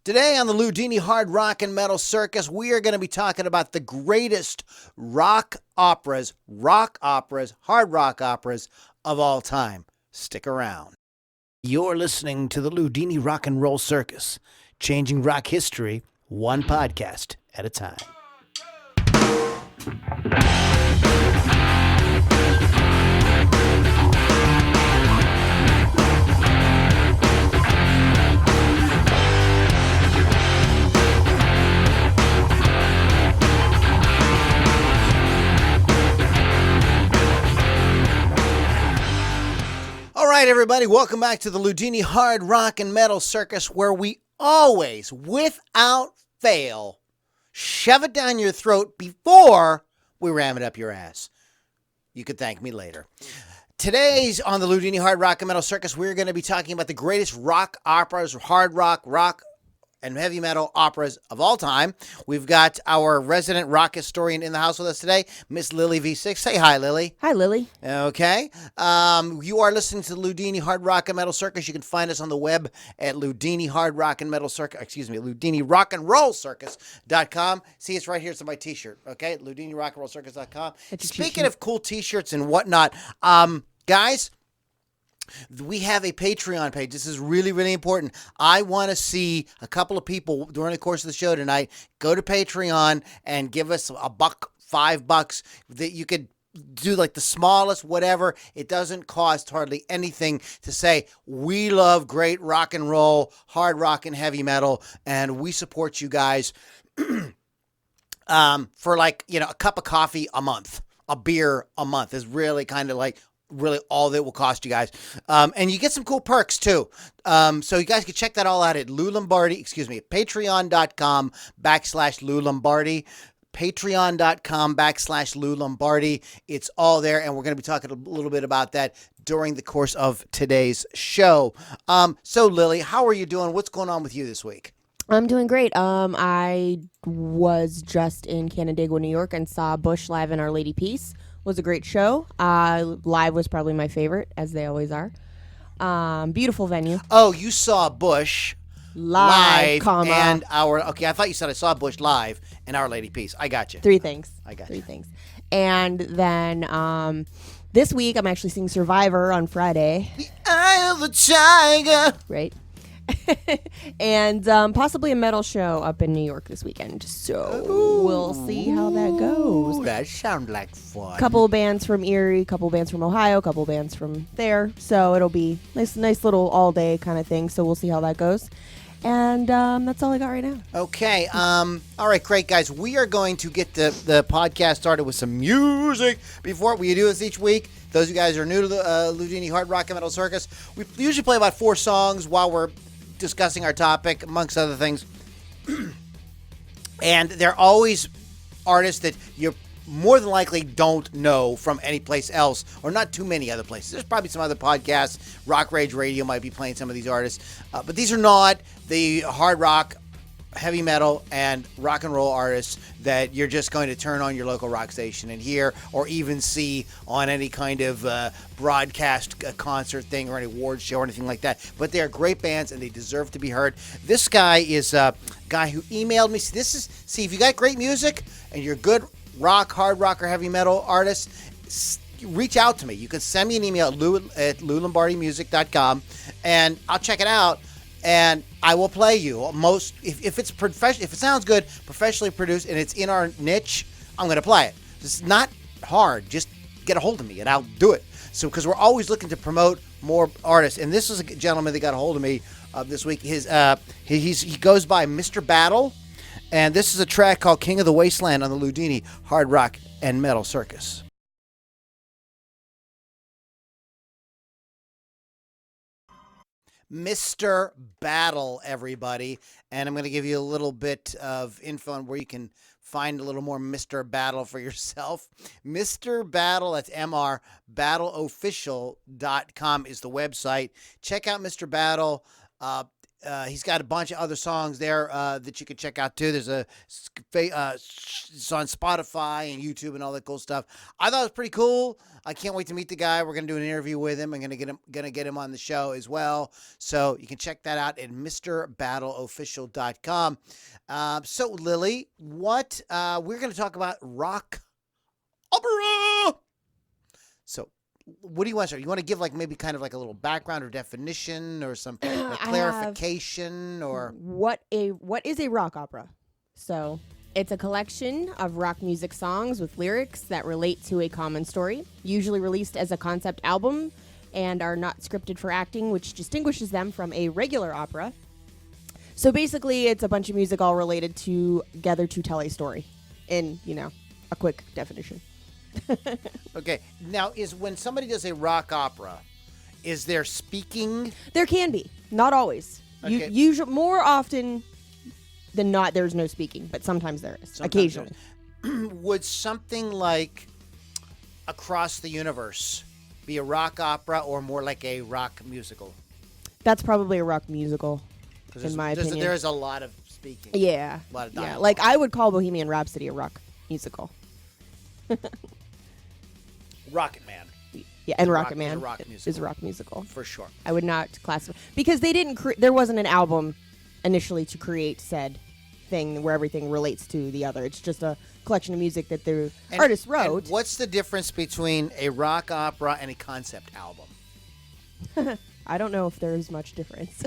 Today on the Loudini Hard Rock and Metal Circus, we are going to be talking about the greatest rock operas, hard rock operas of all time. Stick around. You're listening to the Loudini Rock and Roll Circus, changing rock history one podcast at a time. All right, everybody, welcome back to the Loudini Hard Rock and Metal Circus, where we always, without fail, shove it down your throat before we ram it up your ass. You could thank me later. Today's on the Loudini Hard Rock and Metal Circus, we're going to be talking about the greatest rock operas, hard rock, and heavy metal operas of all time. We've got our resident rock historian in the house with us today, Miss Lily V6. Say hi, Lily. Hi, Lily. Okay. You are listening to the Loudini Hard Rock and Metal Circus. You can find us on the web at Loudini Hard Rock and Metal Circus. Loudini Rock and Roll Circus.com. See, it's right here. It's on my t-shirt. Okay. Loudini Rock and Roll Circus.com. Speaking of cool t-shirts and whatnot, guys, we have a Patreon page. This is really, really important. I want to see a couple of people during the course of the show tonight go to Patreon and give us $1, $5 that you could do, like the smallest, whatever. It doesn't cost hardly anything to say, we love great rock and roll, hard rock and heavy metal, and we support you guys for like, a cup of coffee a month, a beer a month is really kind of like really all that will cost you guys. And you get some cool perks too. So you guys can check that all out at patreon.com/Lou Lombardi. Patreon.com/Lou Lombardi. It's all there, and we're going to be talking a little bit about that during the course of today's show. So Lily, how are you doing? What's going on with you this week? I'm doing great. I was just in Canandaigua, New York, and saw Bush live in Our Lady Peace. Was a great show. Live was probably my favorite, as they always are. Beautiful venue. Oh, you saw Bush live and okay, I thought you said I saw Bush live and Our Lady Peace. I got you. Three things. Three things. And then this week I'm actually seeing Survivor on Friday. The Eye of the Tiger. Right. And possibly a metal show up in New York this weekend. So we'll see how that goes. That sounds like fun. Couple of bands from Erie, couple of bands from Ohio, couple of bands from there. So it'll be nice little all day kind of thing. So we'll see how that goes. And that's all I got right now. Okay. All right, great, guys. We are going to get the podcast started with some music before we do this each week. Those of you guys who are new to the Loudini Hard Rock and Metal Circus, we usually play about 4 songs while we're discussing our topic, amongst other things. And they're always artists that you're more than likely don't know from any place else, or not too many other places. There's probably some other podcasts. Rock Rage Radio might be playing some of these artists. But these are not the hard rock, heavy metal, and rock and roll artists that you're just going to turn on your local rock station and hear, or even see on any kind of broadcast concert thing or any award show or anything like that. But they are great bands and they deserve to be heard. This guy is a guy who emailed me. See, if you got great music and you're good rock, hard rock, or heavy metal artists, reach out to me. You can send me an email at loulombardimusic.com and I'll check it out. And I will play you if it's if it sounds good, professionally produced, and it's in our niche, I'm going to play it. It's not hard. Just get a hold of me, and I'll do it. So, because we're always looking to promote more artists, and this is a gentleman that got a hold of me this week. He goes by Mr. Battle, and this is a track called "King of the Wasteland" on the Loudini Hard Rock and Metal Circus. Mr. Battle, everybody. And I'm going to give you a little bit of info on where you can find a little more Mr. Battle for yourself. Mr. Battle, that's MR, battleofficial.com is the website. Check out Mr. Battle. He's got a bunch of other songs there that you can check out too. There's it's on Spotify and YouTube and all that cool stuff. I thought it was pretty cool. I can't wait to meet the guy. We're gonna do an interview with him. I'm gonna get him on the show as well. So you can check that out at MrBattleOfficial.com. So Lily, what we're gonna talk about rock opera. So what do you want to start? You want to give maybe kind of a little background or definition or some clarification or what is a rock opera? So it's a collection of rock music songs with lyrics that relate to a common story, usually released as a concept album and are not scripted for acting, which distinguishes them from a regular opera. So basically it's a bunch of music all related together to tell a story in, a quick definition. Okay. Now, when somebody does a rock opera, is there speaking? There can be. Not always. Okay. Usually, more often than not, there's no speaking, but sometimes there is. Occasionally. Would something like Across the Universe be a rock opera or more like a rock musical? That's probably a rock musical, in my opinion. There is a lot of speaking. Yeah. A lot of dialogue. Yeah. Like, I would call Bohemian Rhapsody a rock musical. Rocket Man. Yeah, and Rocket Man is a rock musical. For sure. I would not classify, because they didn't there wasn't an album initially to create said thing where everything relates to the other. It's just a collection of music that the artist wrote. And what's the difference between a rock opera and a concept album? I don't know if there's much difference.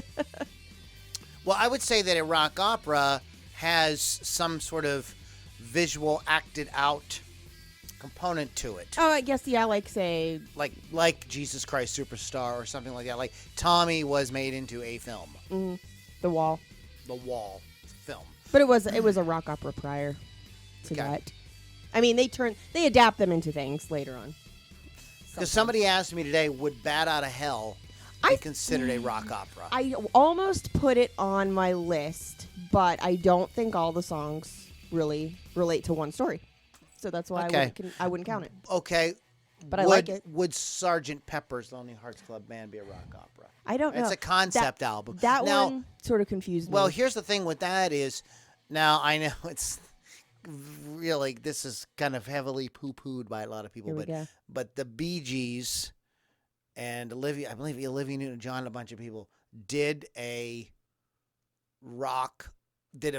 Well, I would say that a rock opera has some sort of visual acted out component to it. Oh, I guess, yeah, say... Like Jesus Christ Superstar or something like that. Like Tommy was made into a film. The Wall. The Wall film. But it was a rock opera prior to that. I mean, they adapt them into things later on. Because somebody asked me today, would Bat Out of Hell be considered a rock opera? I almost put it on my list, but I don't think all the songs really relate to one story. So that's why I wouldn't count it. Okay. But I like it. Would Sgt. Pepper's Lonely Hearts Club Band be a rock opera? I don't know. It's a concept album. That one sort of confused me. Well, here's the thing with that is, now I know it's really, this is kind of heavily poo-pooed by a lot of people, but the Bee Gees and I believe Olivia Newton-John and a bunch of people did a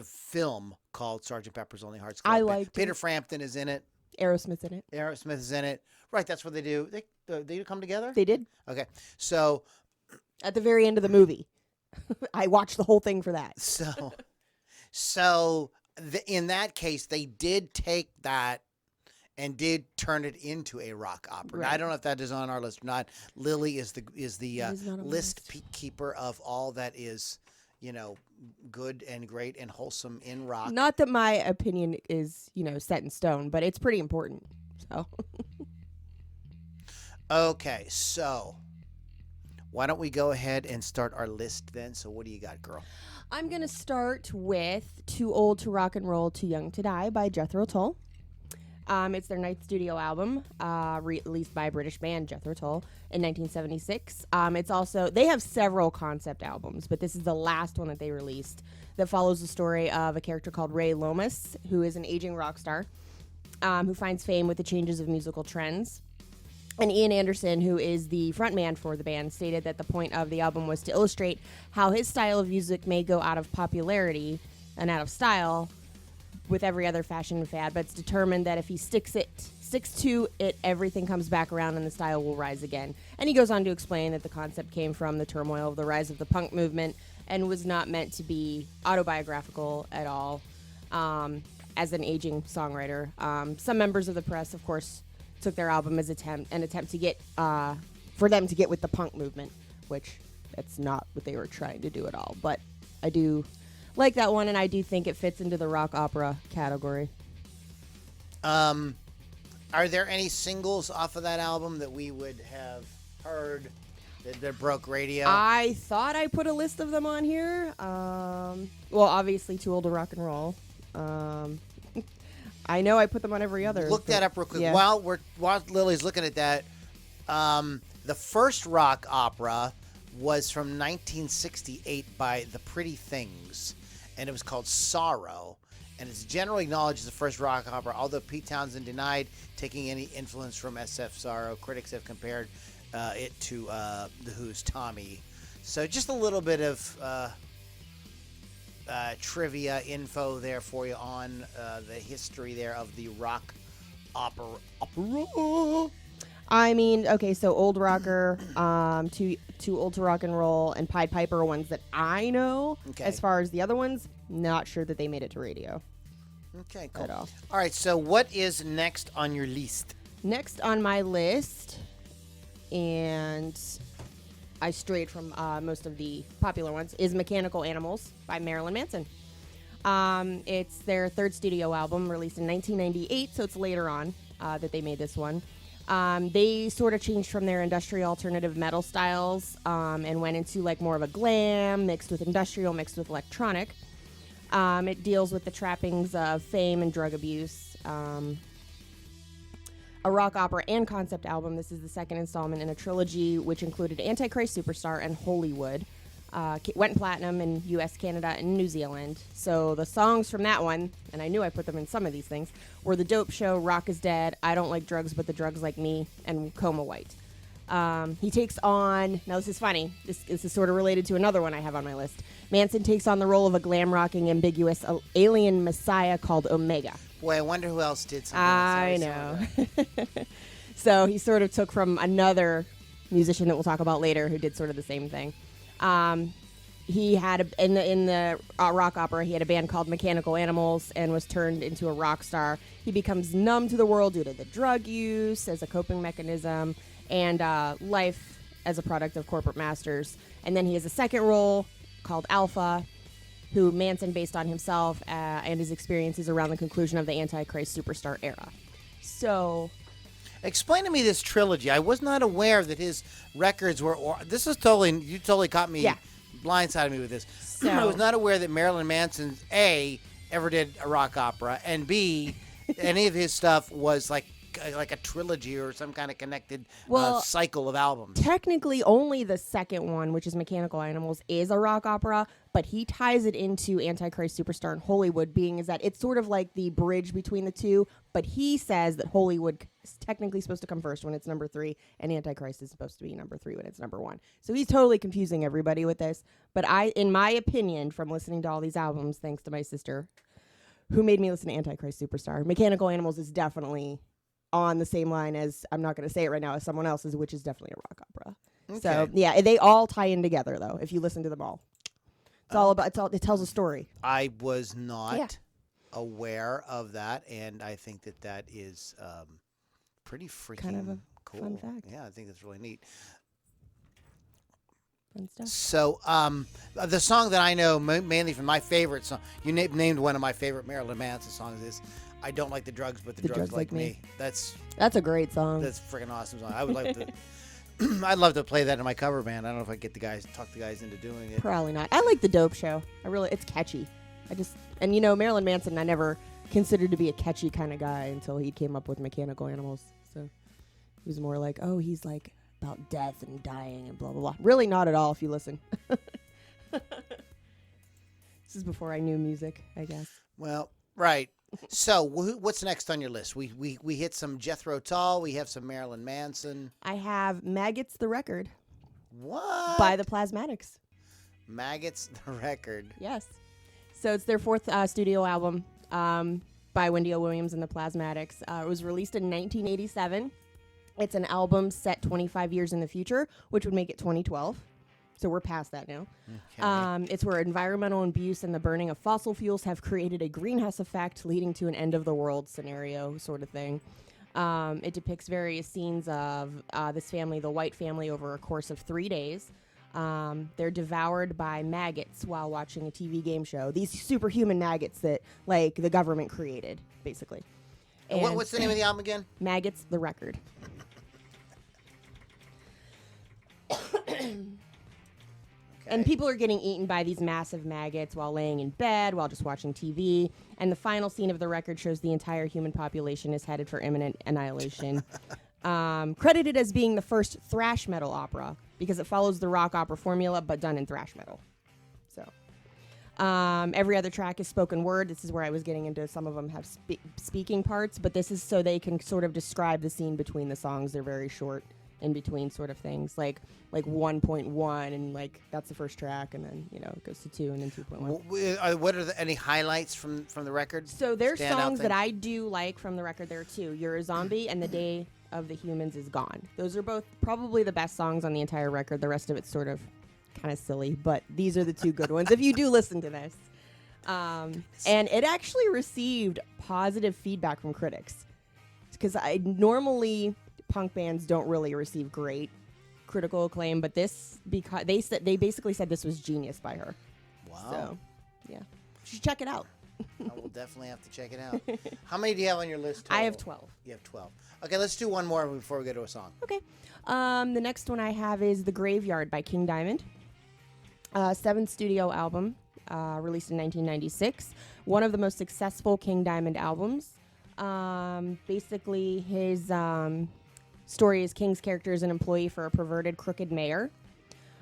film called Sgt. Pepper's Lonely Hearts Club. I liked Peter Frampton is in it. Aerosmith's in it. Aerosmith is in it. Right, that's what they do. They come together? They did. Okay. So at the very end of the movie. I watched the whole thing for that. In that case, they did take that and did turn it into a rock opera. Right. Now, I don't know if that is on our list or not. Lily is the list keeper of all that is, good and great and wholesome in rock. Not that my opinion is, set in stone, but it's pretty important. So. Okay, so why don't we go ahead and start our list then? So what do you got, girl? I'm going to start with Too Old to Rock and Roll, Too Young to Die by Jethro Tull. It's their ninth studio album, released by a British band, Jethro Tull, in 1976. It's also, they have several concept albums, but this is the last one that they released that follows the story of a character called Ray Lomas, who is an aging rock star, who finds fame with the changes of musical trends. And Ian Anderson, who is the frontman for the band, stated that the point of the album was to illustrate how his style of music may go out of popularity and out of style with every other fashion and fad, but it's determined that if he sticks to it, everything comes back around and the style will rise again. And he goes on to explain that the concept came from the turmoil of the rise of the punk movement and was not meant to be autobiographical at all. As an aging songwriter, some members of the press, of course, took their album as an attempt to get for them to get with the punk movement, which that's not what they were trying to do at all. But I do like that one, and I do think it fits into the rock opera category. Are there any singles off of that album that we would have heard that broke radio? I thought I put a list of them on here. Well, obviously, Too Old to Rock and Roll. I know I put them on every other. Look that up real quick. Yeah. While Lily's looking at that, the first rock opera was from 1968 by The Pretty Things, and it was called Sorrow. And it's generally acknowledged as the first rock opera, although Pete Townsend denied taking any influence from SF Sorrow. Critics have compared it to The Who's Tommy. So just a little bit of trivia info there for you on the history there of the rock opera. I mean, okay, so Old Rocker, Too Old to Rock and Roll, and Pied Piper are ones that I know. Okay. As far as the other ones, not sure that they made it to radio. Okay, cool. At all. All right, so what is next on your list? Next on my list, and I strayed from most of the popular ones, is Mechanical Animals by Marilyn Manson. It's their third studio album, released in 1998, so it's later on that they made this one. They sort of changed from their industrial alternative metal styles and went into like more of a glam, mixed with industrial, mixed with electronic. It deals with the trappings of fame and drug abuse. A rock opera and concept album. This is the second installment in a trilogy which included Antichrist Superstar and Hollywood. Went platinum in US, Canada, and New Zealand. So the songs from that one, and I knew I put them in some of these things, were The Dope Show, Rock is Dead, I Don't Like Drugs But the Drugs Like Me, and Coma White. He takes on, now this is funny, this is sort of related to another one I have on my list. Manson takes on the role of a glam-rocking, ambiguous alien messiah called Omega. Boy, I wonder who else did something. I know. So he sort of took from another musician that we'll talk about later who did sort of the same thing. He had in the rock opera, he had a band called Mechanical Animals and was turned into a rock star. He becomes numb to the world due to the drug use as a coping mechanism and life as a product of corporate masters. And then he has a second role called Alpha, who Manson based on himself and his experiences around the conclusion of the Antichrist Superstar era. So, explain to me this trilogy. I was not aware that his records were. This is you totally caught me, blindsided me with this. So, I was not aware that Marilyn Manson A ever did a rock opera, and B, any of his stuff was like a trilogy or some kind of connected cycle of albums. Technically, only the second one, which is Mechanical Animals, is a rock opera, but he ties it into Antichrist Superstar and Hollywood, being is that it's sort of like the bridge between the two, but he says that Hollywood is technically supposed to come first when it's number 3, and Antichrist is supposed to be number 3 when it's number 1. So he's totally confusing everybody with this, but in my opinion, from listening to all these albums, thanks to my sister, who made me listen to Antichrist Superstar, Mechanical Animals is definitely on the same line as, I'm not going to say it right now, as someone else's, which is definitely a rock opera. Okay. So, yeah, they all tie in together, though, if you listen to them all. It's all about, it tells a story. I was not aware of that, and I think that is pretty freaking kind of a cool. Fun fact. Yeah, I think that's really neat. Fun stuff. So, the song that I know mainly from my favorite song, you named one of my favorite Marilyn Manson songs, is I Don't Like the Drugs, But the Drugs Like Me. That's a great song. That's a freaking awesome song. I would like to. I'd love to play that in my cover band. I don't know if I can talk the guys into doing it. Probably not. I like The Dope Show. It's catchy. Marilyn Manson, I never considered to be a catchy kind of guy until he came up with Mechanical Animals. So he was more like, oh, he's like about death and dying and blah, blah, blah. Really not at all if you listen. This is before I knew music, I guess. Well, right. So, what's next on your list? We hit some Jethro Tull. We have some Marilyn Manson. I have Maggots the Record. What? By the Plasmatics. Maggots the Record. Yes. So it's their fourth studio album by Wendy O. Williams and the Plasmatics. It was released in 1987. It's an album set 25 years in the future, which would make it 2012. So we're past that now. Okay. It's where environmental abuse and the burning of fossil fuels have created a greenhouse effect leading to an end of the world scenario sort of thing. It depicts various scenes of this family, the White family, over a course of 3 days. They're devoured by maggots while watching a TV game show. These superhuman maggots that like the government created, basically. And what's the name of the album again? Maggots the Record. And people are getting eaten by these massive maggots while laying in bed, while just watching TV. And the final scene of the record shows the entire human population is headed for imminent annihilation. Credited as being the first thrash metal opera. because it follows the rock opera formula, but done in thrash metal. So, every other track is spoken word. This is where I was getting into. Some of them have speaking parts, but this is so they can sort of describe the scene between the songs. They're very short in between sort of things, like 1.1, and like that's the first track, and then it goes to 2, and then 2.1. What are any highlights from the record? So there's songs that I do like from the record. There are 2. You're a Zombie and The Day of the Humans Is Gone. Those are both probably the best songs on the entire record. The rest of it's sort of kind of silly, but these are the 2 good ones if you do listen to this. And it actually received positive feedback from critics, because I normally punk bands don't really receive great critical acclaim, but this, because they basically said this was genius by her. Wow. So, yeah, you should check it out. I will definitely have to check it out. How many do you have on your list total? I have 12. You have 12. Okay, let's do one more before we go to a song. Okay. The next one I have is The Graveyard by King Diamond. 7th studio album, released in 1996. One of the most successful King Diamond albums. Basically, his story is King's character is an employee for a perverted, crooked mayor.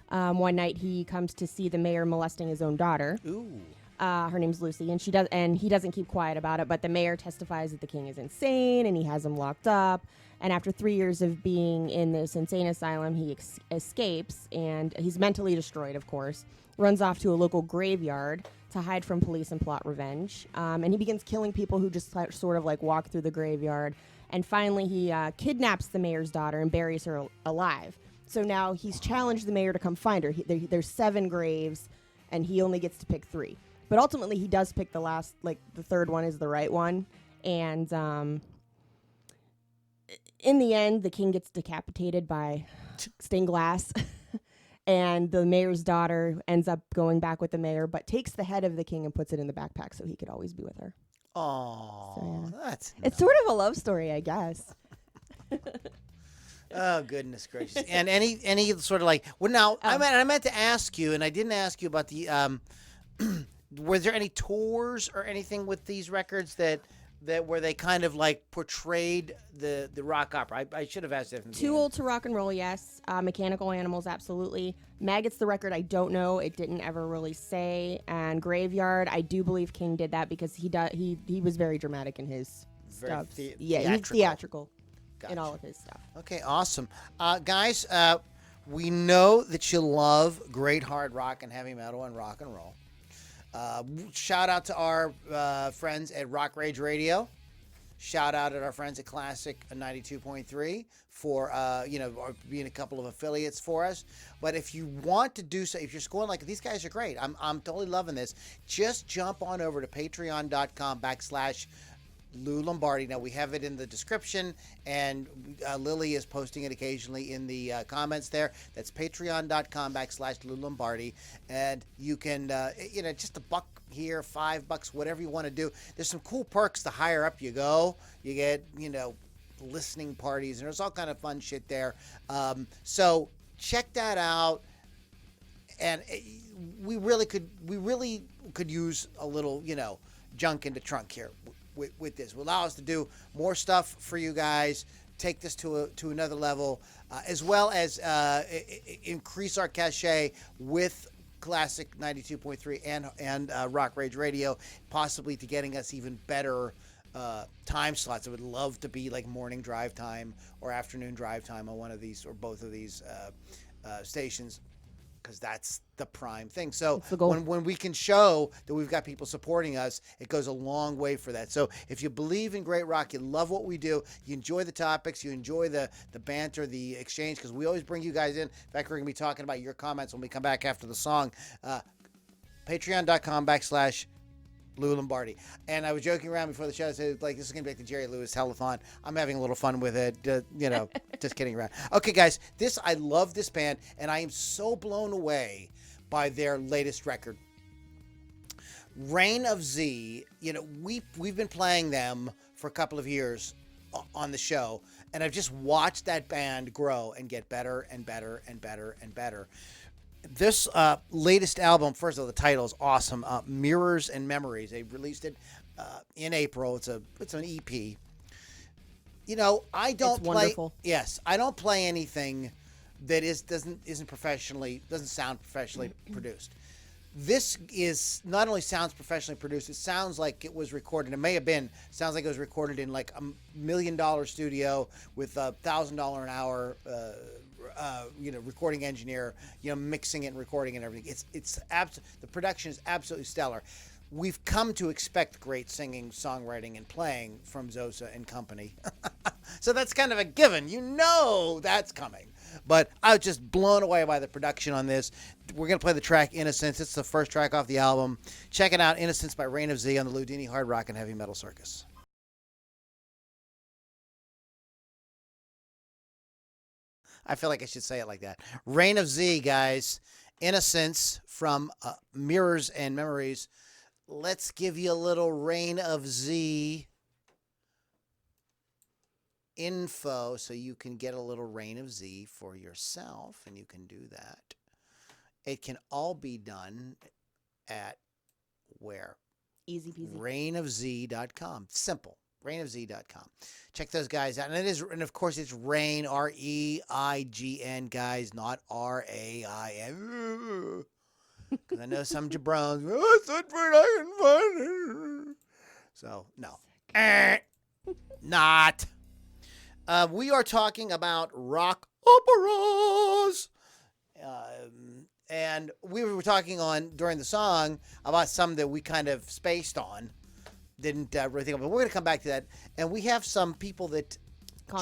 One night he comes to see the mayor molesting his own daughter. Ooh. Her name's Lucy, and he doesn't keep quiet about it, but the mayor testifies that the king is insane and he has him locked up. And after 3 years of being in this insane asylum, he escapes, and he's mentally destroyed, of course, runs off to a local graveyard to hide from police and plot revenge. And he begins killing people who just sort of like walk through the graveyard. And finally, he kidnaps the mayor's daughter and buries her alive. So now he's challenged the mayor to come find her. There's 7 graves, and he only gets to pick 3. But ultimately, he does pick the last, like the third one is the right one. And in the end, the king gets decapitated by stained glass. And the mayor's daughter ends up going back with the mayor, but takes the head of the king and puts it in the backpack so he could always be with her. Oh, So, yeah. that's It's sort of a love story, I guess. Oh, goodness gracious! And any sort of like, well, now I meant to ask you, and I didn't ask you about the. Were there any tours or anything with these records that where they kind of like portrayed the rock opera? I should have asked that. Too Old to Rock and Roll, yes. Mechanical Animals, absolutely. Maggots, the record, I don't know. It didn't ever really say. And Graveyard, I do believe King did that because he was very dramatic in his stuff. He's theatrical in all of his stuff. Okay, awesome. Guys, we know that you love great hard rock and heavy metal and rock and roll. Shout out to our friends at Rock Rage Radio. Shout out at our friends at Classic 92.3 for being a couple of affiliates for us. But if you want to do so, if you're going like these guys are great, I'm totally loving this. Just jump on over to patreon.com/Lou Lombardi. Now we have it in the description, and Lily is posting it occasionally in the comments there. That's patreon.com/Lou Lombardi, and you can just $1 here, $5, whatever you want to do. There's some cool perks the higher up you go. You get listening parties, and there's all kind of fun shit there. So check that out. And we really could use a little junk in the trunk here. With this, will allow us to do more stuff for you guys, take this to another level, as well as increase our cachet with Classic 92.3 and Rock Rage Radio, possibly to getting us even better time slots. I would love to be like morning drive time or afternoon drive time on one of these or both of these stations, because that's the prime thing. So when we can show that we've got people supporting us, it goes a long way for that. So if you believe in great rock, you love what we do, you enjoy the topics, you enjoy the banter, the exchange, because we always bring you guys in. In fact, we're going to be talking about your comments when we come back after the song. Patreon.com/Lou Lombardi. And I was joking around before the show. I said, like, this is going to be like the Jerry Lewis Telethon. I'm having a little fun with it. Just kidding around. Okay, guys, I love this band, and I am so blown away by their latest record. Reign of Z, we've been playing them for a couple of years on the show, and I've just watched that band grow and get better and better and better and better. This latest album, first of all, the title is awesome. Mirrors and Memories. They released it in April. It's an EP. I don't play. Wonderful. Yes, I don't play anything that doesn't sound professionally produced. This is not only sounds professionally produced, it sounds like it was recorded. Sounds like it was recorded in like $1 million studio with $1,000 an hour, recording engineer, mixing it and recording it and everything. The production is absolutely stellar. We've come to expect great singing, songwriting, and playing from Zosa and company. So that's kind of a given. That's coming. But I was just blown away by the production on this. We're going to play the track Innocence. It's the first track off the album. Check it out, Innocence by Reign of Z on the Loudini Hard Rock and Heavy Metal Circus. I feel like I should say it like that. Reign of Z, guys. Innocence from Mirrors and Memories. Let's give you a little Reign of Z info so you can get a little Reign of Z for yourself, and you can do that. It can all be done at where? Easy peasy. reignofz.com. Simple. reignofz.com. Check those guys out. And of course it's Reign, REIGN, guys, not RAIN. Because I know some jabrones. That's not word I can find. So, no. Not. We are talking about rock operas. And we were talking during the song about some that we kind of spaced on. Didn't really think of it. We're going to come back to that. And we have some people that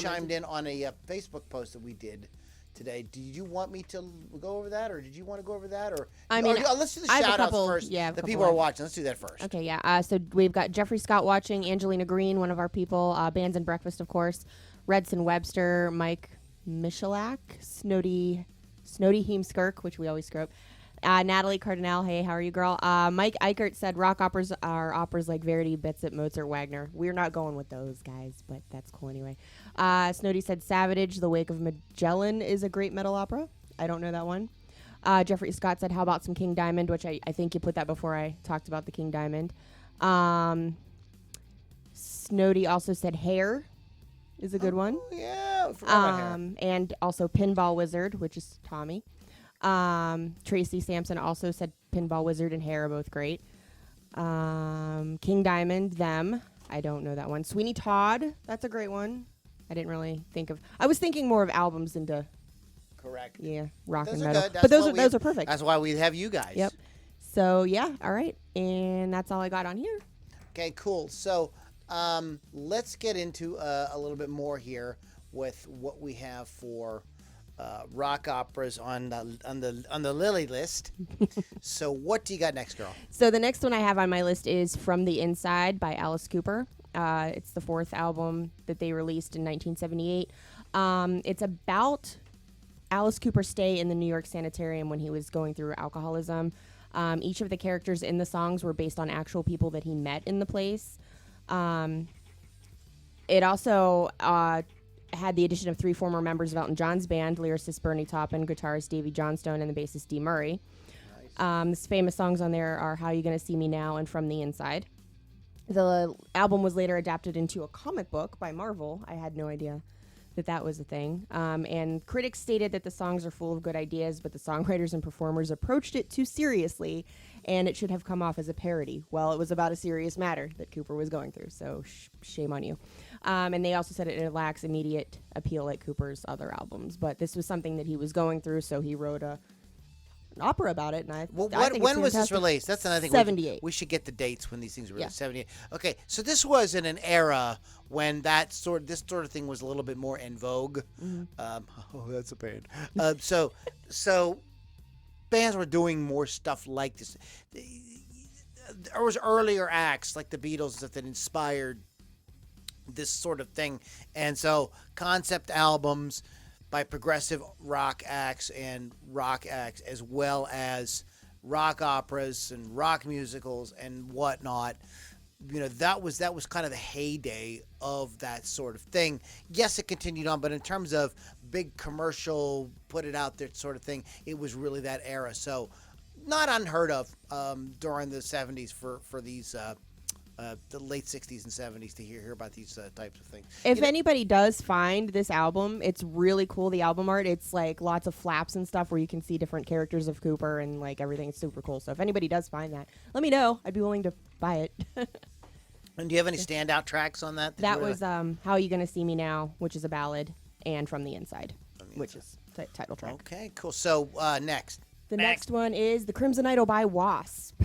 chimed in on a Facebook post that we did today. Do you want me to go over that, or did you want to go over that? Or let's do the shout-outs first. Yeah, the people are watching. Let's do that first. Okay, yeah. So we've got Jeffrey Scott watching, Angelina Green, one of our people, Bands and Breakfast, of course, Redson Webster, Mike Michalak, Snody Heemskirk, which we always screw up, Natalie Cardinal, hey, how are you, girl? Mike Eichert said rock operas are operas like Verdi, Bizet, Mozart, Wagner. We're not going with those guys, but that's cool anyway. Snody said Savage, The Wake of Magellan is a great metal opera. I don't know that one. Jeffrey Scott said, how about some King Diamond, which I think you put that before I talked about the King Diamond. Snody also said Hair is a good one. Yeah, I forgot about Hair. And also Pinball Wizard, which is Tommy. Tracy Sampson also said Pinball Wizard and Hair are both great. King Diamond, Them. I don't know that one. Sweeney Todd, that's a great one. I didn't really think of. I was thinking more of albums into. Correct. Yeah, rock those and metal. Good. But those are perfect. That's why we have you guys. Yep. So yeah, all right, and that's all I got on here. Okay, cool. So let's get into a little bit more here with what we have for rock operas on the Lily list. So what do you got next, girl? So the next one I have on my list is From the Inside by Alice Cooper. It's the fourth album that they released in 1978. It's about Alice Cooper's stay in the New York sanitarium when he was going through alcoholism. Each of the characters in the songs were based on actual people that he met in the place. It also had the addition of three former members of Elton John's band, lyricist Bernie Taupin, guitarist Davy Johnstone, and the bassist Dee Murray. Nice. The famous songs on there are How You Gonna See Me Now and From the Inside. The album was later adapted into a comic book by Marvel. I had no idea that was a thing. And critics stated that the songs are full of good ideas, but the songwriters and performers approached it too seriously, and it should have come off as a parody. Well, it was about a serious matter that Cooper was going through, so shame on you. And they also said it lacks immediate appeal like Cooper's other albums, but this was something that he was going through, so he wrote an opera about it. And when was this released? That's another thing. 78. We should get the dates when these things were released. Yeah. 78. Okay, so this was in an era when this sort of thing was a little bit more in vogue. Mm-hmm. That's a pain. So bands were doing more stuff like this. There was earlier acts like the Beatles and stuff that inspired this sort of thing, and so concept albums by progressive rock acts and rock acts, as well as rock operas and rock musicals and whatnot. That was kind of the heyday of that sort of thing. Yes, it continued on, but in terms of big commercial, put it out there sort of thing, it was really that era. So not unheard of during the 70s for these the late 60s and 70s to hear about these types of things. If anybody does find this album, it's really cool, the album art. It's like lots of flaps and stuff where you can see different characters of Cooper and like everything. It's super cool. So if anybody does find that, let me know. I'd be willing to buy it. And do you have any standout tracks on that? That was How You Gonna See Me Now, which is a ballad, and From the Inside, which is title track. Okay, cool. So next. The next one is The Crimson Idol by W.A.S.P.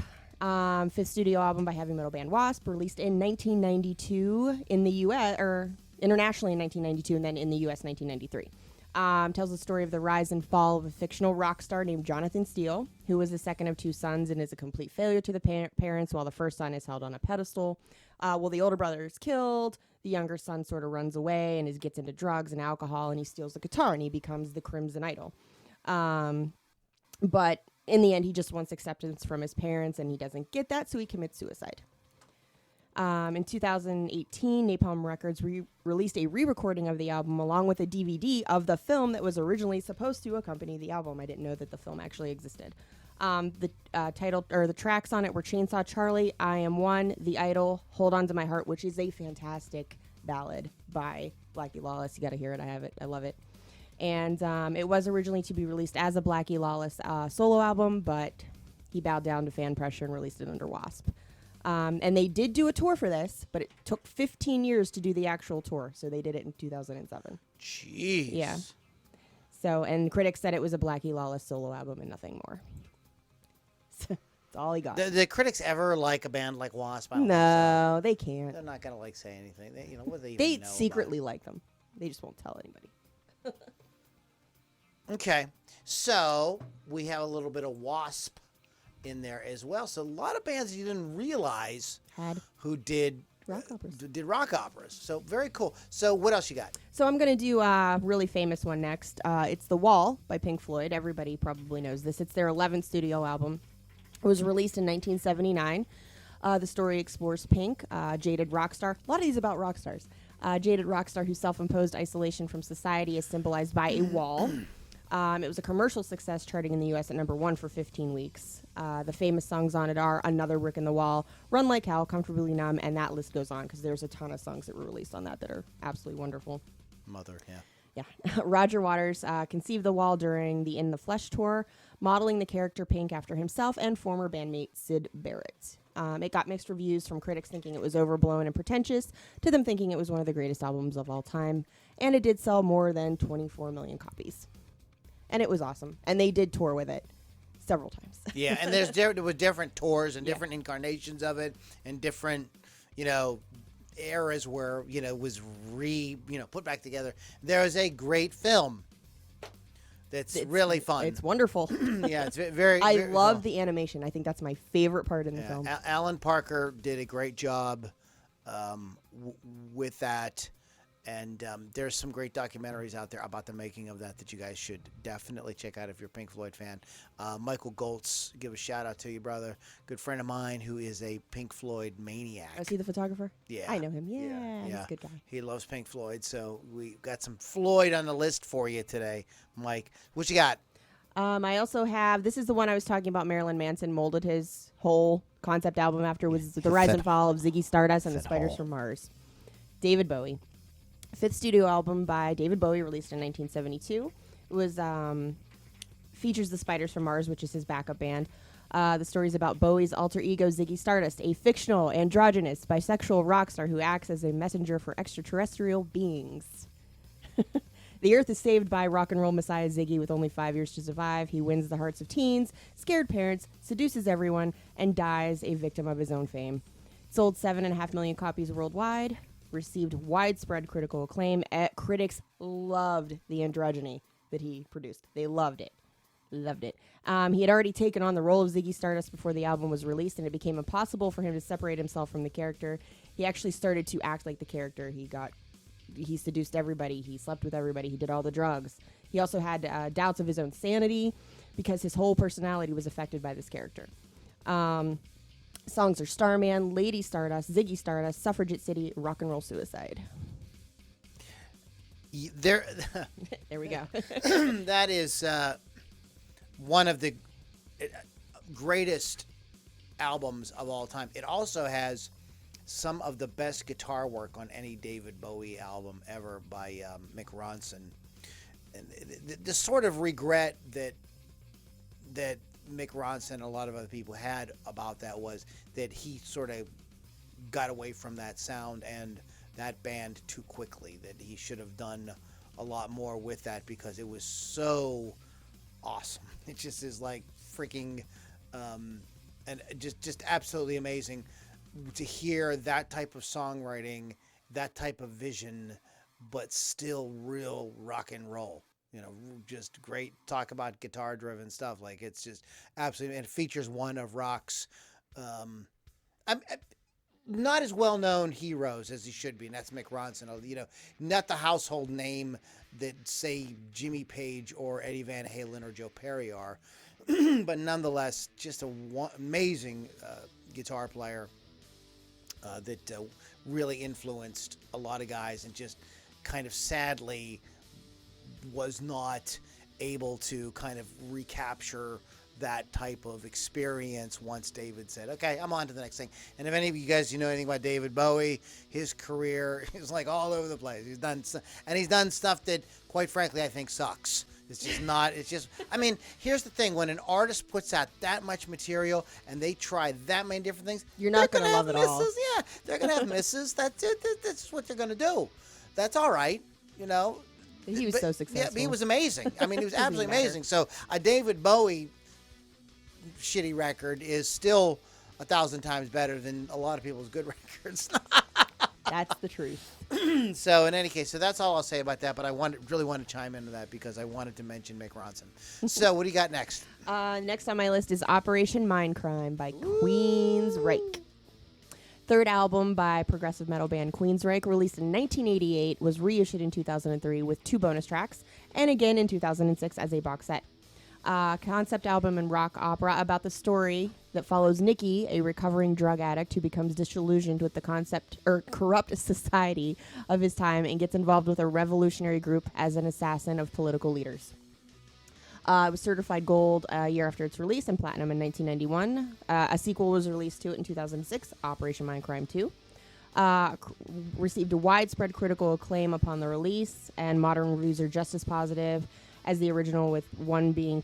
Fifth studio album by heavy metal band W.A.S.P. Released in 1992 in the U.S., or internationally in 1992, and then in the U.S. 1993. Tells the story of the rise and fall of a fictional rock star named Jonathan Steele, who was the second of two sons and is a complete failure to the parents, while the first son is held on a pedestal. Well, the older brother is killed. The younger son sort of runs away and gets into drugs and alcohol, and he steals the guitar, and he becomes the Crimson Idol. But in the end, he just wants acceptance from his parents, and he doesn't get that, so he commits suicide. In 2018, Napalm Records released a re-recording of the album along with a DVD of the film that was originally supposed to accompany the album. I didn't know that the film actually existed. The title or the tracks on it were Chainsaw Charlie, I Am One, The Idol, Hold On to My Heart, which is a fantastic ballad by Blackie Lawless. You got to hear it. I have it. I love it. And it was originally to be released as a Blackie Lawless solo album, but he bowed down to fan pressure and released it under W.A.S.P. And they did do a tour for this, but it took 15 years to do the actual tour, so they did it in 2007. Jeez. Yeah. So, and critics said it was a Blackie Lawless solo album and nothing more. That's all he got. The critics ever like a band like W.A.S.P? No, they can't. They're not gonna say anything. What do they? They even know secretly like them. They just won't tell anybody. Okay, so we have a little bit of W.A.S.P in there as well. So a lot of bands you didn't realize who did rock operas. Did rock operas. So very cool. So what else you got? So I'm going to do a really famous one next. It's The Wall by Pink Floyd. Everybody probably knows this. It's their 11th studio album. It was released in 1979. The story explores Pink, jaded rock star. A lot of these about rock stars. Jaded rock star whose self-imposed isolation from society is symbolized by a wall. It was a commercial success, charting in the U.S. at #1 for 15 weeks. The famous songs on it are Another Brick in the Wall, Run Like Hell, Comfortably Numb, and that list goes on because there's a ton of songs that were released on that are absolutely wonderful. Mother, yeah. Yeah. Roger Waters conceived The Wall during the In the Flesh tour, modeling the character Pink after himself and former bandmate Syd Barrett. It got mixed reviews, from critics thinking it was overblown and pretentious to them thinking it was one of the greatest albums of all time, and it did sell more than 24 million copies. And it was awesome. And they did tour with it several times. Yeah, and there was different tours and different incarnations of it, and different, eras where, it was put back together. There is a great film that's really fun. It's wonderful. Yeah, it's very I very love cool. the animation. I think that's my favorite part in the film. Alan Parker did a great job with that. And there's some great documentaries out there about the making of that you guys should definitely check out if you're a Pink Floyd fan. Michael Goltz, give a shout out to you, brother. Good friend of mine who is a Pink Floyd maniac. Is he the photographer? Yeah. I know him. Yeah. He's a good guy. He loves Pink Floyd, so we got some Floyd on the list for you today, Mike. What you got? I also have, this is the one I was talking about. Marilyn Manson molded his whole concept album after, was The Rise and Fall of Ziggy Stardust and the Spiders from Mars. David Bowie. Fifth studio album by David Bowie, released in 1972. It was features the Spiders from Mars, which is his backup band. The story is about Bowie's alter ego, Ziggy Stardust, a fictional, androgynous, bisexual rock star who acts as a messenger for extraterrestrial beings. The Earth is saved by rock and roll messiah Ziggy with only 5 years to survive. He wins the hearts of teens, scared parents, seduces everyone, and dies a victim of his own fame. Sold 7.5 million copies worldwide. Received widespread critical acclaim. Critics loved the androgyny that he produced. They loved it. Loved it. He had already taken on the role of Ziggy Stardust before the album was released, and it became impossible for him to separate himself from the character. He actually started to act like the character. He seduced everybody. He slept with everybody. He did all the drugs. He also had doubts of his own sanity because his whole personality was affected by this character. Songs are Starman, Lady Stardust, Ziggy Stardust, Suffragette City, Rock and Roll Suicide. There we go. That is one of the greatest albums of all time. It also has some of the best guitar work on any David Bowie album ever by Mick Ronson. And the sort of regret that Mick Ronson and a lot of other people had about that was that he sort of got away from that sound and that band too quickly, that he should have done a lot more with that because it was so awesome. It just is like freaking and just absolutely amazing to hear that type of songwriting, that type of vision, but still real rock and roll. You know, just great talk about guitar driven stuff. Like it's just absolutely, and it features one of rock's not as well known heroes as he should be, and that's Mick Ronson. You know, not the household name that say Jimmy Page or Eddie Van Halen or Joe Perry are, but nonetheless, just amazing guitar player that really influenced a lot of guys, and just kind of sadly was not able to kind of recapture that type of experience once David said, okay, I'm on to the next thing. And if any of you guys, know anything about David Bowie, his career is like all over the place. He's done stuff that, quite frankly, I think sucks. It's just not, I mean, here's the thing. When an artist puts out that much material and they try that many different things, you're not going to love it all. Yeah, they're going to have misses. That's what they're going to do. That's all right, He was so successful. Yeah, he was amazing. I mean, he was absolutely amazing. So a David Bowie shitty record is still 1,000 times better than a lot of people's good records. That's the truth. So in any case, that's all I'll say about that. But I really want to chime into that because I wanted to mention Mick Ronson. So what do you got next? Next on my list is Operation Mindcrime by Queensryche. Third album by progressive metal band Queensryche, released in 1988, was reissued in 2003 with 2 bonus tracks, and again in 2006 as a box set. Concept album and rock opera about the story that follows Nicky, a recovering drug addict who becomes disillusioned with the corrupt society of his time and gets involved with a revolutionary group as an assassin of political leaders. It was certified gold a year after its release and platinum in 1991. A sequel was released to it in 2006, Operation Mindcrime 2. Received a widespread critical acclaim upon the release, and modern reviews are just as positive as the original, with being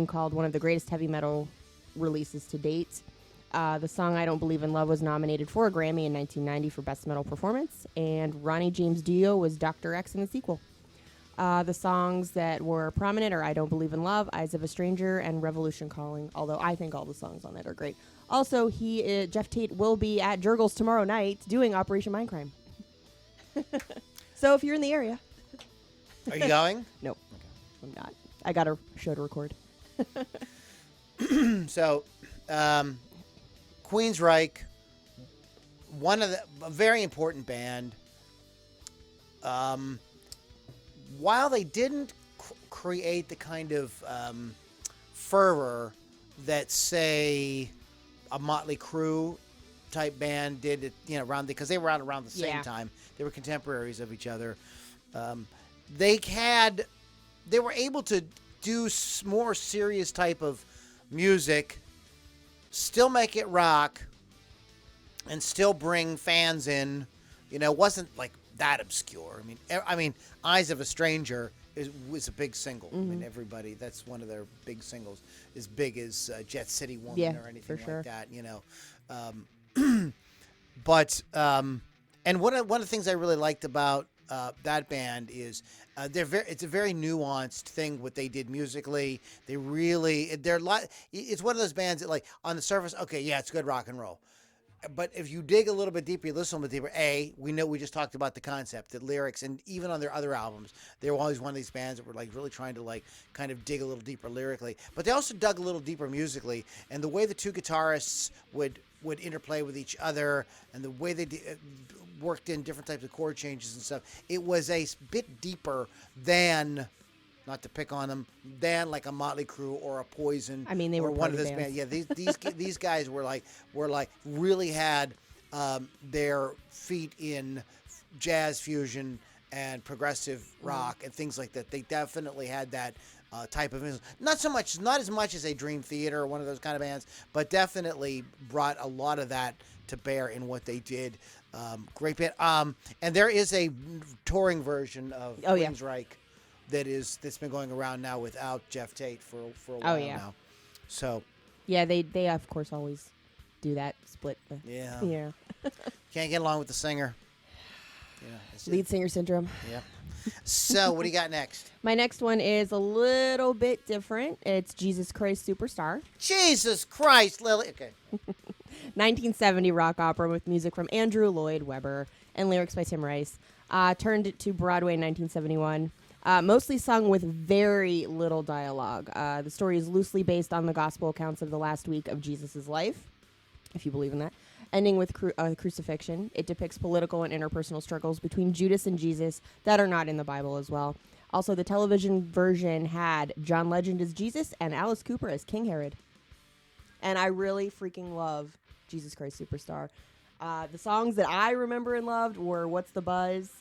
called one of the greatest heavy metal releases to date. The song "I Don't Believe in Love" was nominated for a Grammy in 1990 for Best Metal Performance, and Ronnie James Dio was Dr. X in the sequel. The songs that were prominent are "I Don't Believe in Love," "Eyes of a Stranger," and "Revolution Calling," although I think all the songs on it are great. Also, Jeff Tate will be at Jurgles tomorrow night doing Operation Mindcrime. So if you're in the area. Are you going? Nope. I'm not. I got a show to record. So, Queensryche, a very important band. While they didn't create the kind of fervor that, say, a Motley Crue type band did, because they were out around the same time. They were contemporaries of each other. They were able to do more serious type of music, still make it rock, and still bring fans in. It wasn't like that obscure. I mean, "Eyes of a Stranger" was a big single. Mm-hmm. I mean, everybody, that's one of their big singles, as big as Jet City Woman or anything like that. But and one of the things I really liked about that band is it's a very nuanced thing what they did musically. It's one of those bands that, like, on the surface, okay, yeah, it's good rock and roll. But if you dig a little bit deeper, you listen a little bit deeper, we just talked about the concept, the lyrics, and even on their other albums, they were always one of these bands that were like really trying to like kind of dig a little deeper lyrically. But they also dug a little deeper musically, and the way the two guitarists would interplay with each other, and the way they worked in different types of chord changes and stuff, it was a bit deeper than, not to pick on them, than like a Motley Crue or a Poison. I mean, they were one of those bands. Yeah, these guys were like really had their feet in jazz fusion and progressive rock and things like that. They definitely had that type of music. Not as much as a Dream Theater or one of those kind of bands, but definitely brought a lot of that to bear in what they did. Great band. And there is a touring version of Queensryche that's been going around now without Jeff Tate for a while now. So yeah, they of course always do that split. Yeah. Can't get along with the singer. Yeah, lead singer syndrome. Yeah. So, what do you got next? My next one is a little bit different. It's Jesus Christ Superstar. Jesus Christ, Lily. Okay. 1970 rock opera with music from Andrew Lloyd Webber and lyrics by Tim Rice. Turned it to Broadway in 1971. Mostly sung with very little dialogue. The story is loosely based on the gospel accounts of the last week of Jesus' life, if you believe in that. Ending with crucifixion. It depicts political and interpersonal struggles between Judas and Jesus that are not in the Bible as well. Also, the television version had John Legend as Jesus and Alice Cooper as King Herod. And I really freaking love Jesus Christ Superstar. The songs that I remember and loved were What's the Buzz?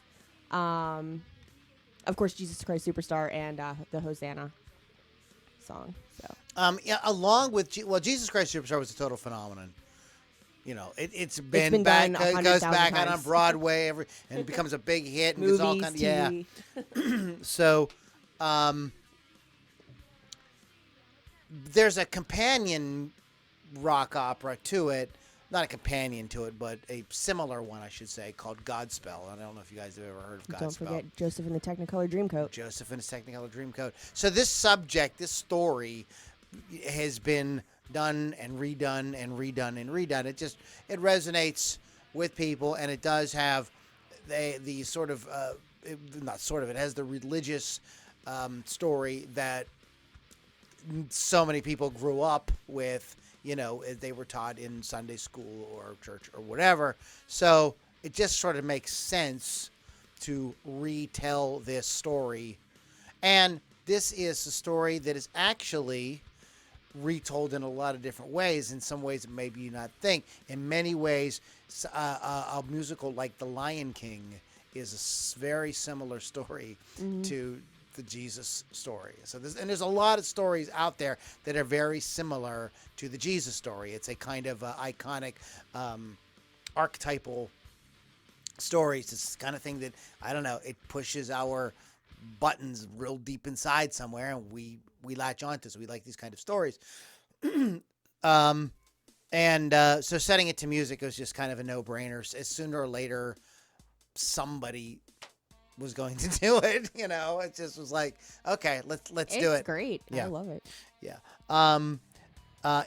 Of course, Jesus Christ Superstar and the Hosanna song. So, along with Jesus Christ Superstar was a total phenomenon. It's been back. It goes back out on Broadway and it becomes a big hit and movies, it's all kind of TV. So, there's a companion rock opera to it. Not a companion to it, but a similar one, I should say, called Godspell. I don't know if you guys have ever heard of Godspell. Don't forget Joseph and the Technicolor Dreamcoat. Joseph and his Technicolor Dreamcoat. So this story, has been done and redone and redone and redone. It resonates with people, and it does have the sort of it has the religious story that so many people grew up with. They were taught in Sunday school or church or whatever. So it just sort of makes sense to retell this story. And this is a story that is actually retold in a lot of different ways. In some ways, maybe you not think. In many ways, a musical like The Lion King is a very similar story to the Jesus story. So there's a lot of stories out there that are very similar to the Jesus story. It's a kind of iconic, archetypal story. It's this kind of thing that, I don't know, it pushes our buttons real deep inside somewhere, and we latch onto. So we like these kind of stories. So setting it to music was just kind of a no-brainer. Sooner or later, somebody was going to do it. It just was like, okay, let's do it. It's great. Yeah. I love it. Yeah.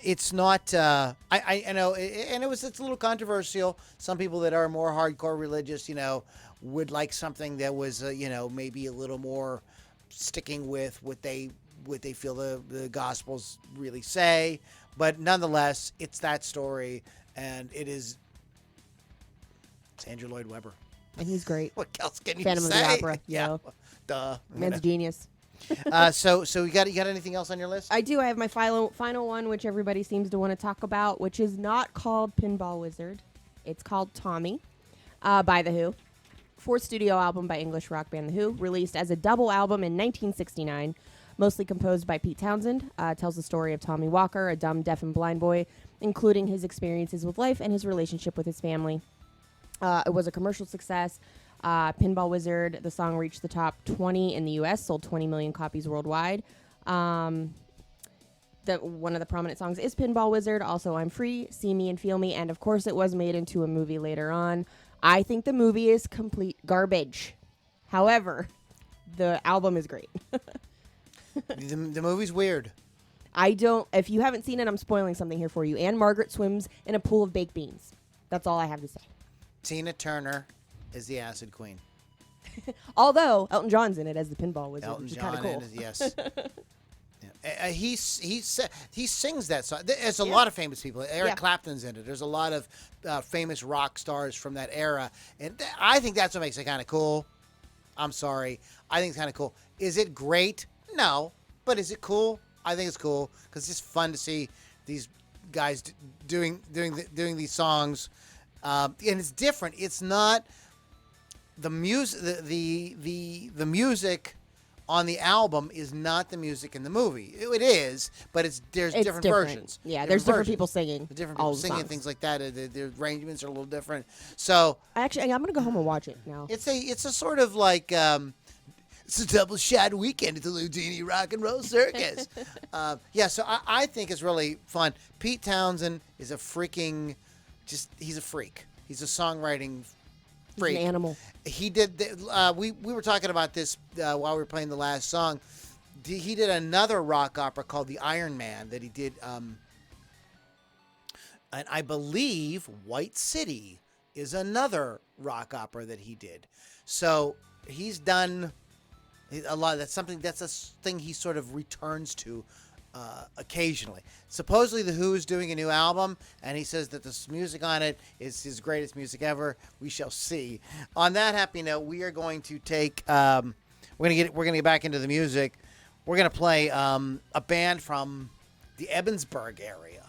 It's not. I know, and it's a little controversial. Some people that are more hardcore religious, would like something that was, maybe a little more sticking with what they feel the Gospels really say. But nonetheless, it's that story, and it's Andrew Lloyd Webber. And he's great. What else can you Phantom say? of the Opera. Yeah. Duh. Man's genius. So you got anything else on your list? I do. I have my final one, which everybody seems to want to talk about, which is not called Pinball Wizard. It's called Tommy by The Who. Fourth studio album by English rock band The Who, released as a double album in 1969, mostly composed by Pete Townsend. Tells the story of Tommy Walker, a dumb, deaf, and blind boy, including his experiences with life and his relationship with his family. It was a commercial success. Pinball Wizard, the song reached the top 20 in the U.S., sold 20 million copies worldwide. One of the prominent songs is Pinball Wizard, also I'm Free, See Me and Feel Me, and of course it was made into a movie later on. I think the movie is complete garbage. However, the album is great. The movie's weird. If you haven't seen it, I'm spoiling something here for you. Anne Margaret swims in a pool of baked beans. That's all I have to say. Tina Turner is the Acid Queen. Although Elton John's in it as the Pinball Wizard, Elton which is John, kind of cool. yes. Yeah. He sings that song. There's a lot of famous people. Eric Clapton's in it. There's a lot of famous rock stars from that era, and I think that's what makes it kind of cool. I'm sorry, I think it's kind of cool. Is it great? No, but is it cool? I think it's cool because it's just fun to see these guys doing these songs, and it's different. It's not the music. The music on the album is not the music in the movie. It is, but there's different versions. Yeah, there's different people singing. Different all people the singing songs. things like that. The arrangements are a little different. So Actually, I'm gonna go home and watch it now. it's a sort of like it's a double shot weekend at the Loudini Rock and Roll Circus. So I think it's really fun. Pete Townsend is a freaking he's a freak. He's a songwriting freak. He's an animal. He did. We were talking about this while we were playing the last song. He did another rock opera called The Iron Man that he did, and I believe White City is another rock opera that he did. So he's done a lot. That's a thing he sort of returns to occasionally. Supposedly the Who is doing a new album, and he says that the music on it is his greatest music ever. We shall see. On that happy note, we are going to take we're gonna get back into the music. We're gonna play a band from the Evansburg area.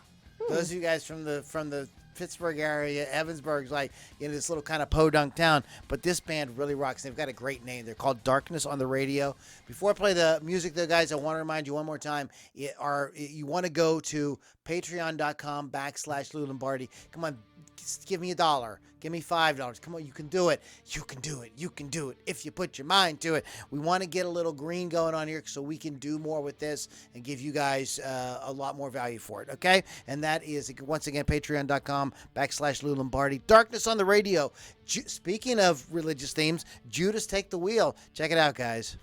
Those of you guys from the Pittsburgh area, Evansburg's like this little kind of podunk town, but this band really rocks. They've got a great name. They're called Darkness on the Radio. Before I play the music, though, guys, I want to remind you one more time. You want to go to patreon.com/Lou Lombardi. Come on, just give me $1. Give me $5. Come on, you can do it. You can do it. You can do it if you put your mind to it. We want to get a little green going on here so we can do more with this and give you guys a lot more value for it, okay? And that is, once again, patreon.com/Lou Lombardi. Darkness on the Radio. Speaking of religious themes, Judas Take the Wheel. Check it out, guys.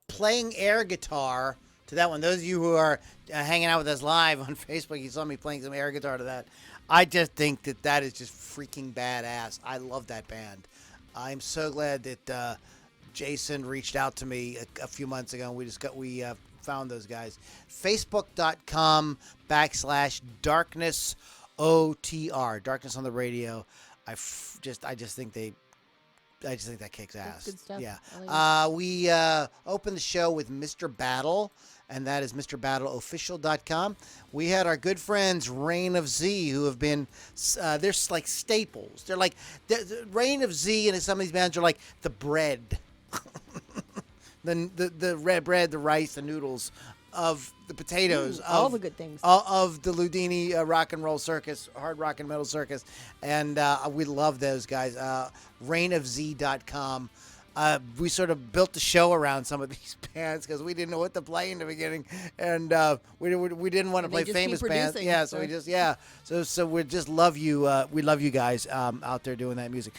Playing air guitar to that one. Those of you who are hanging out with us live on Facebook, you saw me playing some air guitar to that. I just think that is just freaking badass. I love that band. I'm so glad that Jason reached out to me a few months ago, and we found those guys. Facebook.com/darknessotr. Darkness on the Radio. I just think that kicks ass. That's good stuff. Yeah. We opened the show with Mr. Battle, and that is MrBattleOfficial.com. We had our good friends Reign of Z, who have been they're like staples. They're like the Reign of Z, and some of these bands are like the bread, the red bread, the rice, the noodles of the potatoes, all the good things of the Loudini rock and roll circus, hard rock and metal circus, and we love those guys. reignofz.com. We sort of built the show around some of these bands because we didn't know what to play in the beginning, and we didn't want to play famous bands. Yeah, so we just so we just love you. We love you guys out there doing that music.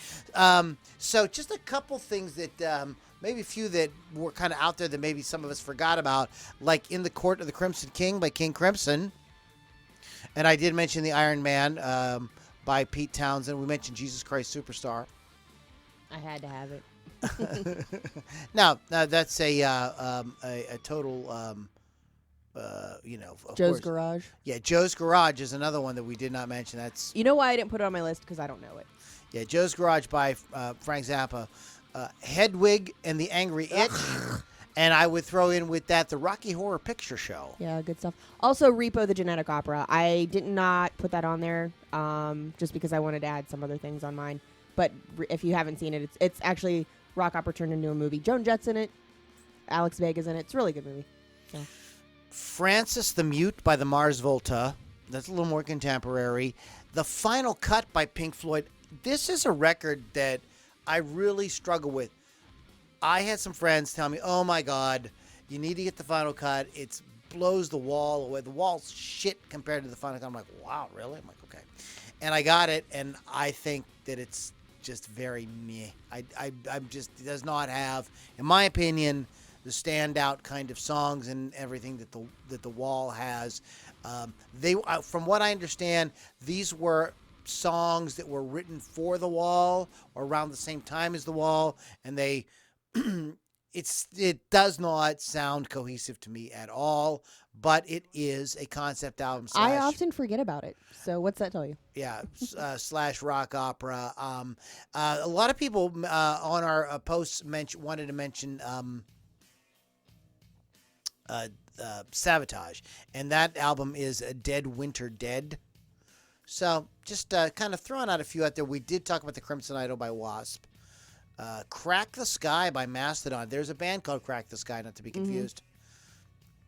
So just a couple things that. Maybe a few that were kind of out there that maybe some of us forgot about, like In the Court of the Crimson King by King Crimson. And I did mention The Iron Man by Pete Townsend. We mentioned Jesus Christ Superstar. I had to have it. Now that's a total, Joe's course. Garage. Yeah, Joe's Garage is another one that we did not mention. That's You know why I didn't put it on my list? Because I don't know it. Yeah, Joe's Garage by Frank Zappa. Hedwig and the Angry Itch. And I would throw in with that the Rocky Horror Picture Show. Yeah, good stuff. Also, Repo the Genetic Opera. I did not put that on there just because I wanted to add some other things on mine. But if you haven't seen it, it's actually rock opera turned into a movie. Joan Jett's in it. Alex Vega's in it. It's a really good movie. So. Francis the Mute by the Mars Volta. That's a little more contemporary. The Final Cut by Pink Floyd. This is a record that I really struggle with. I had some friends tell me, oh my God, you need to get the Final Cut. It blows the wall away. The wall's shit compared to the Final Cut. I'm like, wow, really? I'm like, okay. And I got it, and I think that it's just very meh. I'm just, it does not have, in my opinion, the standout kind of songs and everything that the wall has. From what I understand, these were songs that were written for the wall or around the same time as the wall, and they it does not sound cohesive to me at all, but it is a concept album / I often forget about it, so what's that tell you? Yeah, / rock opera. A lot of people on our posts wanted to mention Sabotage, and that album is Dead Winter Dead. So just kind of throwing out a few out there. We did talk about the Crimson Idol by W.A.S.P. Crack the Sky by Mastodon. There's a band called Crack the Sky, not to be confused.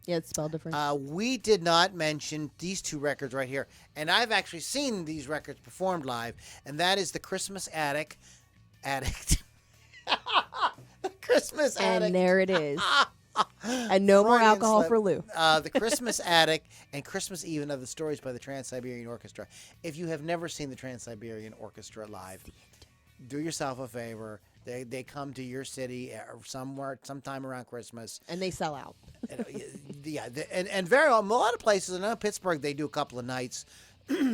Yeah, it's spelled different. We did not mention these two records right here. And I've actually seen these records performed live. And that is the Christmas Addict. Christmas Addict. And there it is. And no more Freudian alcohol slip. for Lou. The Christmas Addict and Christmas Eve and Other Stories by the Trans-Siberian Orchestra. If you have never seen the Trans-Siberian Orchestra live, do yourself a favor. They come to your city sometime around Christmas. And they sell out. And very a lot of places. I know Pittsburgh they do a couple of nights,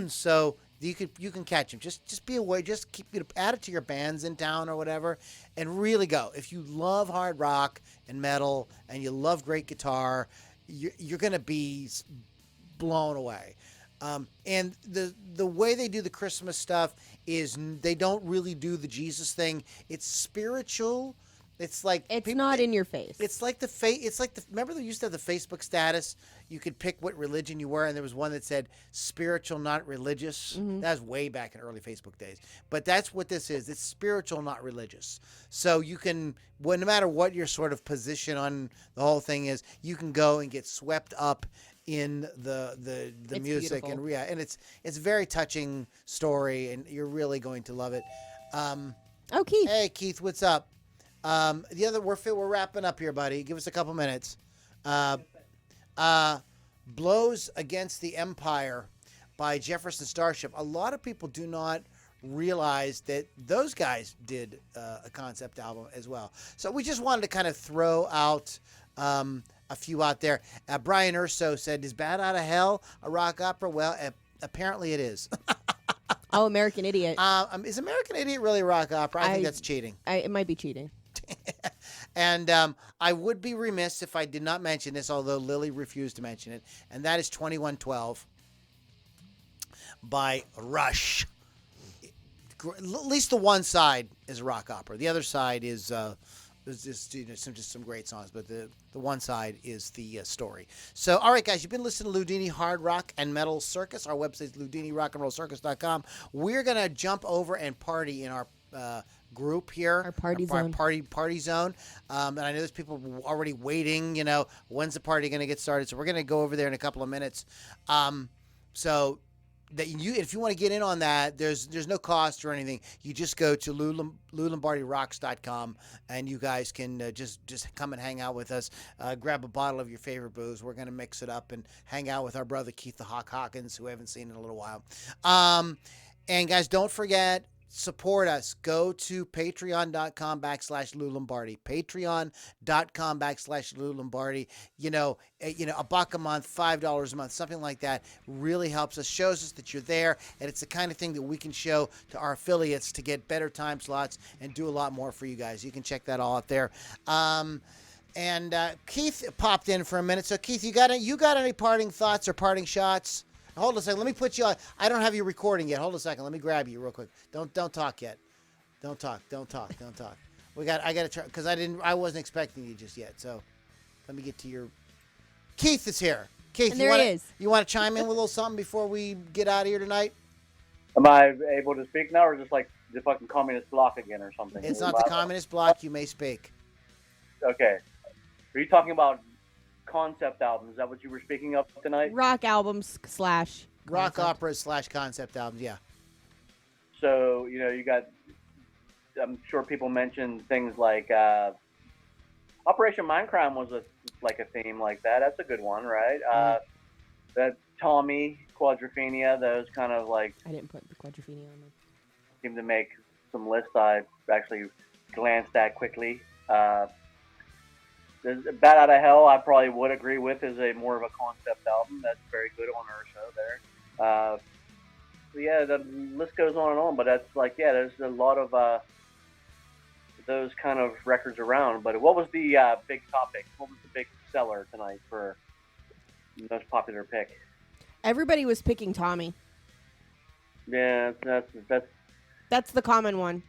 so you can catch them. Just be aware. Just add it to your bands in town or whatever, and really go. If you love hard rock and metal and you love great guitar, you're gonna be blown away. And the way they do the Christmas stuff is they don't really do the Jesus thing. It's spiritual. It's like It's not in your face. It's like remember they used to have the Facebook status. You could pick what religion you were, and there was one that said spiritual, not religious. That was way back in early Facebook days. But that's what this is. It's spiritual, not religious. So you can, no matter what your sort of position on the whole thing is, you can go and get swept up in the music beautiful. and it's a very touching story, and you're really going to love it. Oh, Keith. Hey Keith, what's up? We're wrapping up here, buddy. Give us a couple minutes. Blows Against the Empire by Jefferson Starship. A lot of people do not realize that those guys did a concept album as well. So we just wanted to kind of throw out a few out there. Brian Urso said, "Is Bat Out of Hell a rock opera?" Well, apparently it is. Oh, American Idiot. Is American Idiot really a rock opera? I think that's cheating. It might be cheating. And I would be remiss if I did not mention this, although Lily refused to mention it, and that is 2112 by Rush. At least the one side is a rock opera. The other side is just some great songs, but the one side is the story. So, all right, guys, you've been listening to Loudini Hard Rock and Metal Circus. Our website is LoudiniRockandRollCircus.com. We're going to jump over and party in our group here. Our party zone. Party zone. And I know there's people already waiting, when's the party going to get started? So we're going to go over there in a couple of minutes. So that if you want to get in on that, there's no cost or anything. You just go to LouLombardiRocks.com and you guys can just come and hang out with us. Grab a bottle of your favorite booze. We're going to mix it up and hang out with our brother Keith the Hawk Hawkins, who we haven't seen in a little while. And guys, don't forget, support us. Go to patreon.com/Lou Lombardi. Patreon.com/Lou Lombardi. $1 a month, $5 a month, something like that really helps us, shows us that you're there, and it's the kind of thing that we can show to our affiliates to get better time slots and do a lot more for you guys. You can check that all out there. And Keith popped in for a minute. So Keith, you got any parting thoughts or parting shots? Hold on a second. Let me put you on. I don't have you recording yet. Hold on a second. Let me grab you real quick. Don't talk yet. Don't talk. I got to try because I wasn't expecting you just yet. So let me get to your. Keith is here. Keith, And there he is. You want to chime in with a little something before we get out of here tonight? Am I able to speak now, or just like the fucking communist bloc again, or something? It's not the communist bloc. You may speak. Okay. Are you talking about concept albums? Is that what you were speaking of tonight? Rock albums / Rock concept. operas / concept albums, yeah. So, you got, I'm sure people mentioned things like Operation Mindcrime was a theme like that. That's a good one, right? That Tommy, Quadrophenia, those kind of like... I didn't put the Quadrophenia on there. Seem to make some lists I actually glanced at quickly. Bat Out of Hell, I probably would agree with, is more of a concept album. That's very good on our show there. So yeah, the list goes on and on, but that's there's a lot of those kind of records around. But what was the big topic? What was the big seller tonight for the most popular pick? Everybody was picking Tommy. Yeah, That's the common one.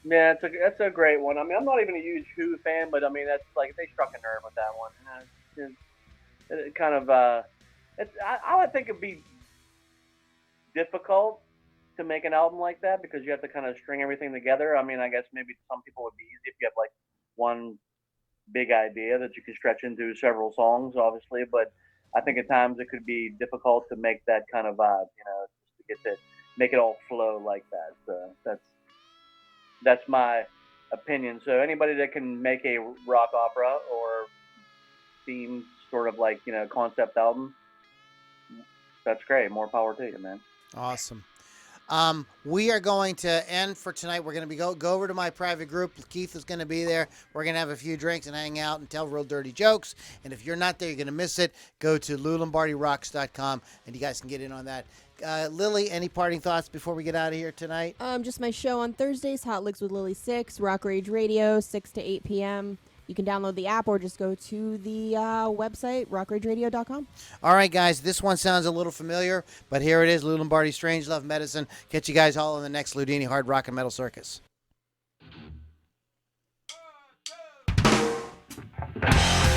Yeah, that's a great one. I mean, I'm not even a huge Who fan, but I mean, that's they struck a nerve with that one. It kind of, I would think it'd be difficult to make an album like that because you have to kind of string everything together. I mean, I guess maybe some people would be easy if you have like one big idea that you can stretch into several songs, obviously. But I think at times it could be difficult to make that kind of vibe, just to get to make it all flow like that. So that's my opinion. So anybody that can make a rock opera or theme sort of like concept album, that's great. More power to you, man. Awesome. We are going to end for tonight. We're going to go over to my private group. Keith is going to be there. We're going to have a few drinks and hang out and tell real dirty jokes. And if you're not there, you're going to miss it. Go to LouLombardiRocks.com and you guys can get in on that. Lily, any parting thoughts before we get out of here tonight? Just my show on Thursdays, Hot Licks with Lily 6, Rock Rage Radio, 6 to 8 p.m. You can download the app or just go to the website, rockrageradio.com. All right, guys, this one sounds a little familiar, but here it is, Lou Lombardi, Strange Love Medicine. Catch you guys all in the next Loudini Hard Rock and Metal Circus. 1, 2, 3.